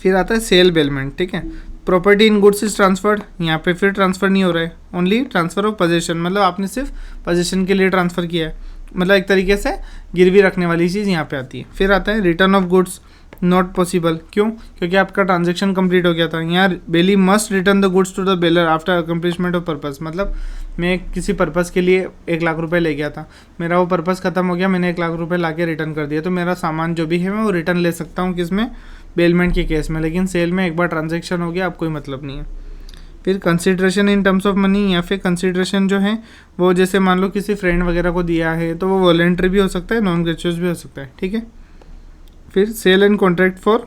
फिर आता है सेल बेलमेंट, ठीक है। Property in goods is transferred, यहाँ पे फिर ट्रांसफ़र नहीं हो रहा है, ओनली ट्रांसफ़र ऑफ पोजीशन, मतलब आपने सिर्फ पोजीशन के लिए ट्रांसफ़र किया है, मतलब एक तरीके से गिरवी रखने वाली चीज़ यहाँ पे आती है। फिर आता है return of goods not possible. क्यों? क्योंकि आपका ट्रांजेक्शन कंप्लीट हो गया था। यहाँ bailee must return the goods to the bailor after accomplishment of purpose, मतलब मैं किसी पर्पस के लिए 1 लाख रुपए ले गया था, मेरा वो पर्पस खत्म हो गया, मैंने 1 लाख रुपए ला के रिटर्न कर दिया, तो मेरा सामान जो भी है मैं वो रिटर्न ले सकता हूँ, किसमें? बेलमेंट के केस में। लेकिन सेल में एक बार ट्रांजेक्शन हो गया, अब कोई मतलब नहीं है। फिर consideration in terms of money, या फिर कंसिड्रेशन जो है वो जैसे मान लो किसी फ्रेंड वगैरह को दिया है तो वो वॉलेंट्री भी हो सकता है, नॉन ग्रेचुअस भी हो सकता है, ठीक है। फिर sale and contract for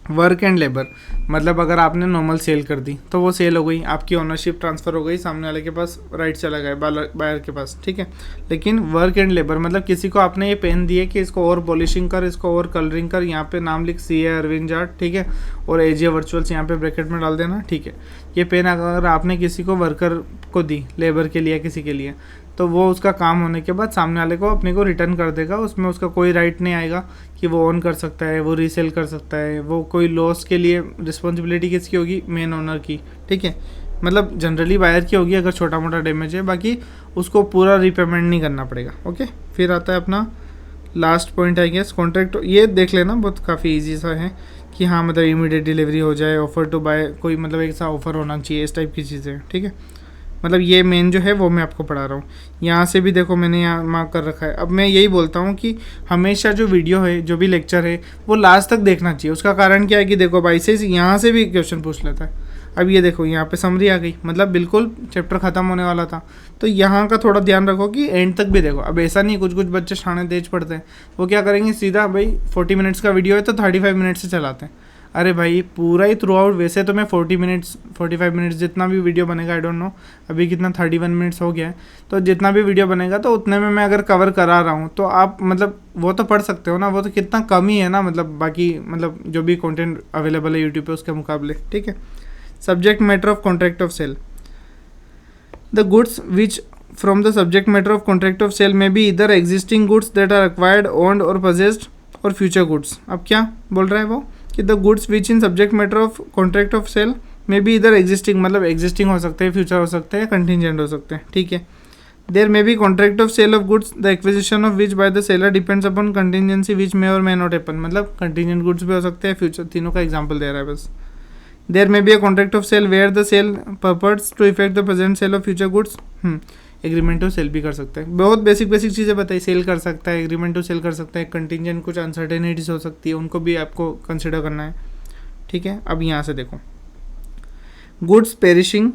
work and labour, मतलब अगर आपने नॉर्मल सेल कर दी तो वो सेल हो गई, आपकी ओनरशिप ट्रांसफ़र हो गई, सामने वाले के पास राइट चला गया बायर के पास, ठीक है। लेकिन वर्क एंड लेबर मतलब किसी को आपने ये पेन दिए कि इसको और पॉलिशिंग कर, इसको और कलरिंग कर, यहाँ पे नाम लिख सी ए अरविंद जाट, ठीक है, और एजे वर्चुअल्स यहाँ पे ब्रैकेट में डाल देना, ठीक है। ये पेन अगर आपने किसी को वर्कर को दी, लेबर के लिए, किसी के लिए, तो वो उसका काम होने के बाद सामने वाले को अपने को रिटर्न कर देगा, उसमें उसका कोई राइट नहीं आएगा कि वो ऑन कर सकता है, वो रीसेल कर सकता है, वो कोई लॉस के लिए रिस्पॉन्सिबिलिटी किसकी होगी, मेन ओनर की, ठीक है। मतलब जनरली बायर की होगी अगर छोटा मोटा डैमेज है, बाकी उसको पूरा रीपेमेंट नहीं करना पड़ेगा, ओके। फिर आता है अपना last point I guess contract. ये देख लेना, बहुत काफ़ी ईजी सा है कि हाँ मतलब इमीडिएट डिलीवरी हो जाए, ऑफर टू बाय, कोई मतलब एक सा ऑफर होना चाहिए, इस टाइप की चीज़ें, ठीक है। मतलब ये मेन जो है वो मैं आपको पढ़ा रहा हूँ। यहाँ से भी देखो मैंने यहाँ मार्क कर रखा है। अब मैं यही बोलता हूँ कि हमेशा जो वीडियो है, जो भी लेक्चर है, वो लास्ट तक देखना चाहिए। उसका कारण क्या है कि देखो भाई से यहाँ से भी क्वेश्चन पूछ लेता है। अब ये देखो यहाँ पे समरी आ गई, मतलब बिल्कुल चैप्टर ख़त्म होने वाला था, तो यहाँ का थोड़ा ध्यान रखो कि एंड तक भी देखो। अब ऐसा नहीं, कुछ कुछ बच्चे शाणे तेज पढ़ते हैं, वो क्या करेंगे, सीधा भाई 40 मिनट्स का वीडियो है तो 35 मिनट से चलाते हैं। अरे भाई पूरा ही थ्रू आउट, वैसे तो मैं 45 मिनट्स जितना भी वीडियो बनेगा, आई डोंट नो अभी कितना 31 मिनट्स हो गया है, तो जितना भी वीडियो बनेगा तो उतने में मैं अगर कवर करा रहा हूँ तो आप मतलब वो तो पढ़ सकते हो ना, वो तो कितना कम ही है ना, मतलब बाकी मतलब जो भी कंटेंट अवेलेबल है यूट्यूब पे उसके मुकाबले, ठीक है। Subject matter of contract of sale, the goods which from the subject matter of contract of sale may be either existing goods that are acquired, owned और पजेस्ड, और फ्यूचर गुड्स। अब क्या बोल रहा है वो कि the goods which in subject matter of contract of sale may be इधर एग्जिस्टिंग, मतलब एग्जिस्टिंग हो सकते हैं, फ्यूचर हो सकते हैं, कंटिजेंट हो सकते हैं, ठीक है। There may be contract of sale of goods the acquisition of which by the seller depends upon contingency which may और मे नॉट हैपन, मतलब कंटिजेंट गुड्स भी हो सकते हैं, फ्यूचर, तीनों का एग्जाम्पल दे रहा है बस। There may be a contract of sale where the sale purports to effect the present sale of future goods, agreement to sell भी कर सकते हैं। बहुत बेसिक चीज़ें बताई, सेल कर सकता है, एग्रीमेंट टू सेल कर सकता है, कंटिजेंट कुछ अनसर्टेनिटीज हो सकती है, उनको भी आपको कंसिडर करना है, ठीक है। अब यहाँ से देखो, goods perishing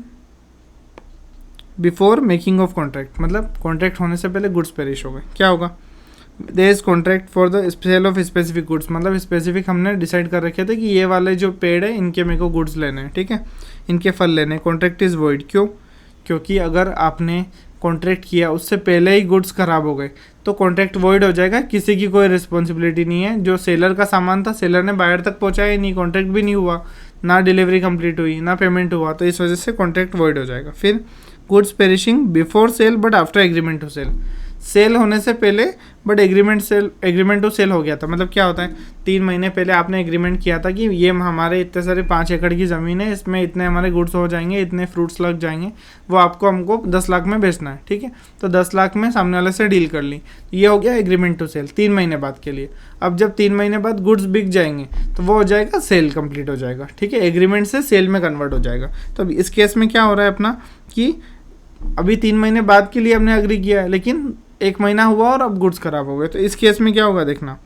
before making of contract, मतलब कॉन्ट्रैक्ट होने से पहले गुड्स पेरिश हो गए, क्या होगा, there is contract for the sale of specific goods, मतलब स्पेसिफिक हमने डिसाइड कर रखे थे कि ये वाले जो पेड़ है इनके मेरे को गुड्स लेने हैं, ठीक है, इनके फल लेने हैं। कॉन्ट्रैक्ट इज वॉइड, क्यों, क्योंकि अगर आपने कॉन्ट्रैक्ट किया उससे पहले ही गुड्स खराब हो गए तो कॉन्ट्रैक्ट वॉइड हो जाएगा, किसी की कोई रिस्पॉन्सिबिलिटी नहीं है। जो सेलर का सामान था सेलर ने बायर तक पहुंचाया ही नहीं, कॉन्ट्रैक्ट भी नहीं हुआ, ना डिलीवरी कंप्लीट हुई, ना पेमेंट हुआ, तो इस वजह से कॉन्ट्रैक्ट वॉइड हो जाएगा। फिर goods perishing before sale but after agreement to sale, sale होने से पहले बट एग्रीमेंट टू सेल हो गया था, मतलब क्या होता है, 3 महीने पहले आपने एग्रीमेंट किया था कि ये हमारे इतने सारे 5 एकड़ की ज़मीन है, इसमें इतने हमारे गुड्स हो जाएंगे, इतने फ्रूट्स लग जाएंगे, वो हमको 10 लाख में बेचना है, ठीक है, तो 10 लाख में सामने वाले से डील कर ली, ये हो गया एग्रीमेंट टू सेल 3 महीने बाद के लिए। अब जब 3 महीने बाद गुड्स बिक जाएंगे तो वो हो जाएगा सेल कंप्लीट हो जाएगा, ठीक है, एग्रीमेंट से सेल में कन्वर्ट हो जाएगा। तो अब इस केस में क्या हो रहा है अपना कि अभी 3 महीने बाद के लिए हमने अग्री किया है, लेकिन 1 महीना हुआ और अब गुड्स खराब हो गए, तो इस केस में क्या होगा देखना,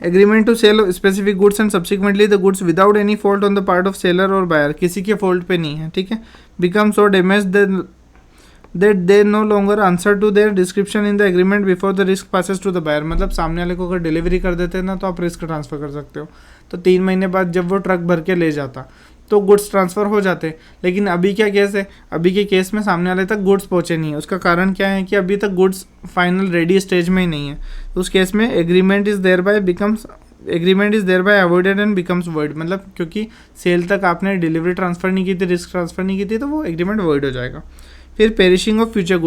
agreement to sale specific goods and subsequently the goods without any fault on the part of seller और बायर, किसी के फॉल्ट पे नहीं है, ठीक है, become so damage that they no longer answer to their description in the agreement before the risk passes to the buyer, मतलब सामने वाले को अगर डिलीवरी कर देते हैं ना तो आप रिस्क ट्रांसफर कर सकते हो। तो 3 महीने बाद जब वो ट्रक भर के ले जाता तो गुड्स ट्रांसफ़र हो जाते, लेकिन अभी क्या केस है, अभी के केस में सामने वाले तक गुड्स पहुँचे नहीं है। उसका कारण क्या है कि अभी तक गुड्स फाइनल रेडी स्टेज में ही नहीं है। उस केस में agreement is thereby avoided and becomes void, मतलब क्योंकि सेल तक आपने डिलीवरी ट्रांसफ़र नहीं की थी, रिस्क ट्रांसफ़र नहीं की थी, तो वो एग्रीमेंट वॉइड हो जाएगा। फिर पेरिशिंग ऑफ फ्यूचर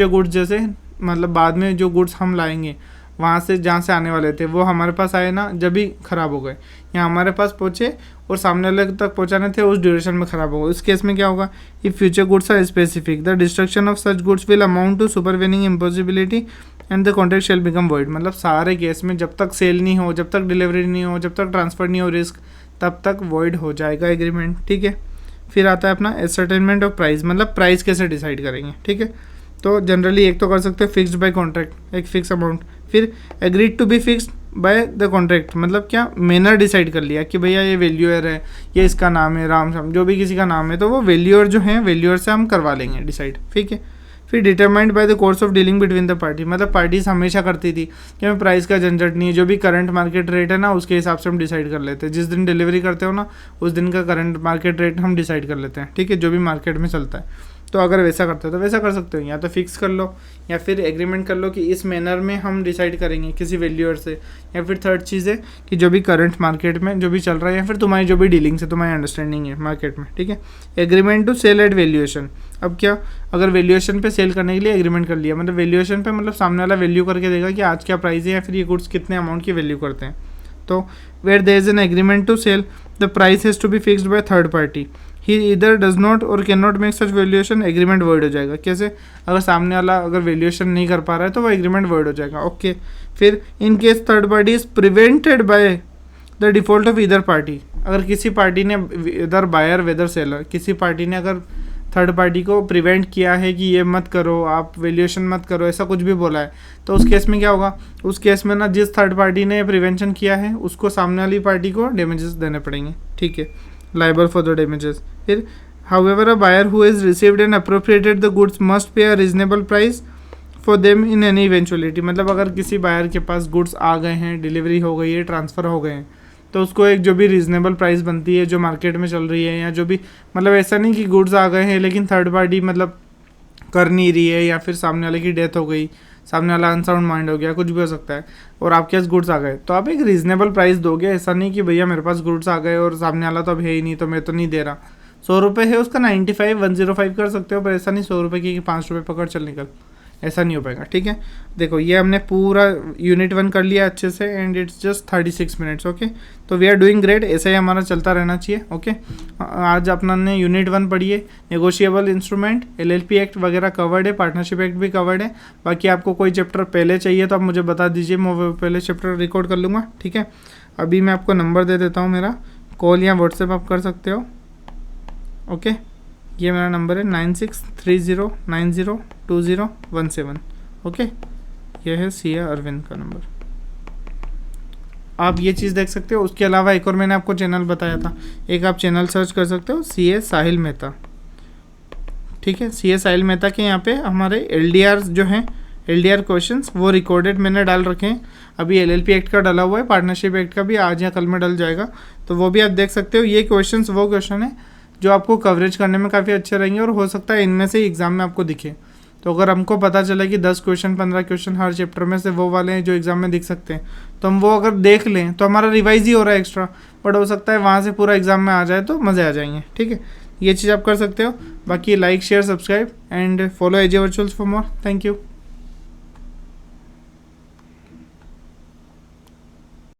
गुड्स जैसे मतलब बाद में जो गुड्स हम लाएंगे वहाँ से जहाँ से आने वाले थे वो हमारे पास आए ना, जब भी ख़राब हो गए, या हमारे पास पहुँचे और सामने वाले तक पहुँचाने थे उस ड्यूरेशन में ख़राब हो गए, उस केस में क्या होगा, if future goods are specific the destruction of such goods will amount to supervening impossibility and the contract shall become void, मतलब सारे केस में जब तक सेल नहीं हो, जब तक डिलीवरी नहीं हो, जब तक ट्रांसफ़र नहीं हो रिस्क, तब तक वॉइड हो जाएगा एग्रीमेंट, ठीक है। फिर आता है अपना एसर्टेनमेंट ऑफ प्राइस, मतलब प्राइस कैसे डिसाइड करेंगे, ठीक है। तो जनरली एक तो कर सकते हैं फिक्स्ड बाय कॉन्ट्रैक्ट, एक फिक्स अमाउंट, फिर agreed to be fixed by the contract, मतलब क्या मैनर डिसाइड कर लिया कि भैया ये वैल्यूअर है, ये इसका नाम है, राम जो भी किसी का नाम है, तो वो वैल्यूअर जो है वैल्यूअर से हम करवा लेंगे डिसाइड, ठीक है। फिर determined by the course of dealing between the party, मतलब पार्टीज हमेशा करती थी कि हमें प्राइस का झंझट नहीं है, जो भी करंट मार्केट रेट है ना उसके हिसाब से हम डिसाइड कर लेते हैं। जिस दिन डिलीवरी करते हो ना उस दिन का करंट मार्केट रेट हम डिसाइड कर लेते हैं, ठीक है, जो भी मार्केट में चलता है। तो अगर वैसा करते हो तो वैसा कर सकते हो, या तो फिक्स कर लो या फिर एग्रीमेंट कर लो कि इस मैनर में हम डिसाइड करेंगे किसी वैल्यूअर से। या फिर थर्ड चीज़ है कि जो भी करंट मार्केट में जो भी चल रहा है या फिर तुम्हारी जो भी डीलिंग्स है, तुम्हारी अंडरस्टैंडिंग है मार्केट में, ठीक है। Agreement to sale at valuation, अब क्या, अगर वैल्यूएशन पे सेल करने के लिए एग्रीमेंट कर लिया, मतलब वैल्यूएशन पे मतलब सामने वाला वैल्यू करके देगा कि आज क्या प्राइस है या फिर ये गुड्स कितने अमाउंट की वैल्यू करते हैं। तो where there is an agreement to sell the price has to be fixed by third party, he either does not or can not make such valuation, agreement void हो जाएगा। कैसे, अगर सामने वाला अगर वैल्यूएशन नहीं कर पा रहा है तो वो एग्रीमेंट वर्ड हो जाएगा। ओके, फिर in case third party is prevented by the default of either party, अगर किसी पार्टी ने, इधर बायर वेदर सेलर, किसी पार्टी ने अगर थर्ड पार्टी को प्रिवेंट किया है कि ये मत करो, आप वैल्यूएशन मत करो, ऐसा कुछ भी बोला है, तो उस केस में क्या होगा, उस केस में ना जिस थर्ड पार्टी ने प्रिवेंशन किया है उसको सामने वाली पार्टी को डैमेजेस देने पड़ेंगे, ठीक है, लाइबल फॉर द डैमेजेस। फिर however a buyer who has received and appropriated the goods must pay a reasonable price for them in any eventuality, मतलब अगर किसी बायर के पास गुड्स आ गए हैं, डिलीवरी हो गई है, ट्रांसफ़र हो गए हैं, तो उसको एक जो भी रीज़नेबल प्राइस बनती है जो मार्केट में चल रही है, या जो भी, मतलब ऐसा नहीं कि गुड्स आ गए हैं लेकिन थर्ड पार्टी मतलब कर नहीं रही है, या फिर सामने वाले की डेथ हो गई, सामने वाला अनसाउंड माइंड हो गया, कुछ भी हो सकता है, और आपके पास गुड्स आ गए, तो आप एक रीज़नेबल प्राइस दोगे। ऐसा नहीं कि भैया मेरे पास गुड्स आ गए और सामने वाला तो अब है ही नहीं तो मैं तो नहीं दे रहा। 100 रुपये है उसका 95 105 कर सकते हो, पर ऐसा नहीं 100 रुपये की 5 रुपये पकड़ चल निकल, ऐसा नहीं हो पाएगा, ठीक है। देखो ये हमने पूरा यूनिट 1 कर लिया अच्छे से, and it's just 36 minutes. Okay, तो वी आर डूइंग ग्रेट, ऐसा ही हमारा चलता रहना चाहिए। ओके, आज अपना ने यूनिट 1 पढ़ी है, नेगोशिएबल इंस्ट्रूमेंट, LLP एक्ट वगैरह कवर्ड है, पार्टनरशिप एक्ट भी कवर्ड है। बाकी आपको कोई चैप्टर पहले चाहिए तो आप मुझे बता दीजिए, मैं पहले चैप्टर रिकॉर्ड कर लूँगा, ठीक है। अभी मैं आपको नंबर दे देता हूँ मेरा, कॉल या व्हाट्सएप आप कर सकते हो। ओके, ये मेरा नंबर है 9630902017। ओके, यह है सिया अरविंद का नंबर, आप ये चीज़ देख सकते हो। उसके अलावा एक और मैंने आपको चैनल बताया था, एक आप चैनल सर्च कर सकते हो, CA साहिल मेहता, ठीक है। CA साहिल मेहता के यहाँ पे हमारे LDR जो हैं, LDR क्वेश्चंस वो रिकॉर्डेड मैंने डाल रखे हैं। अभी LLP एक्ट का डाला हुआ है, पार्टनरशिप एक्ट का भी आज या कल में डल जाएगा, तो वो भी आप देख सकते हो। ये क्वेश्चंस वो क्वेश्चन है जो आपको कवरेज करने में काफ़ी अच्छे रहेंगे, और हो सकता है इनमें से एग्ज़ाम में आपको दिखे। तो अगर हमको पता चले कि 10 क्वेश्चन 15 क्वेश्चन हर चैप्टर में से वो वाले हैं जो एग्ज़ाम में दिख सकते हैं, तो हम वो अगर देख लें तो हमारा रिवाइज ही हो रहा है एक्स्ट्रा, बट हो सकता है वहाँ से पूरा एग्ज़ाम में आ जाए तो मज़े आ जाएंगे, ठीक है। ये चीज़ आप कर सकते हो। बाकी like share subscribe and follow AJ वर्चुअल्स for more. Thank you.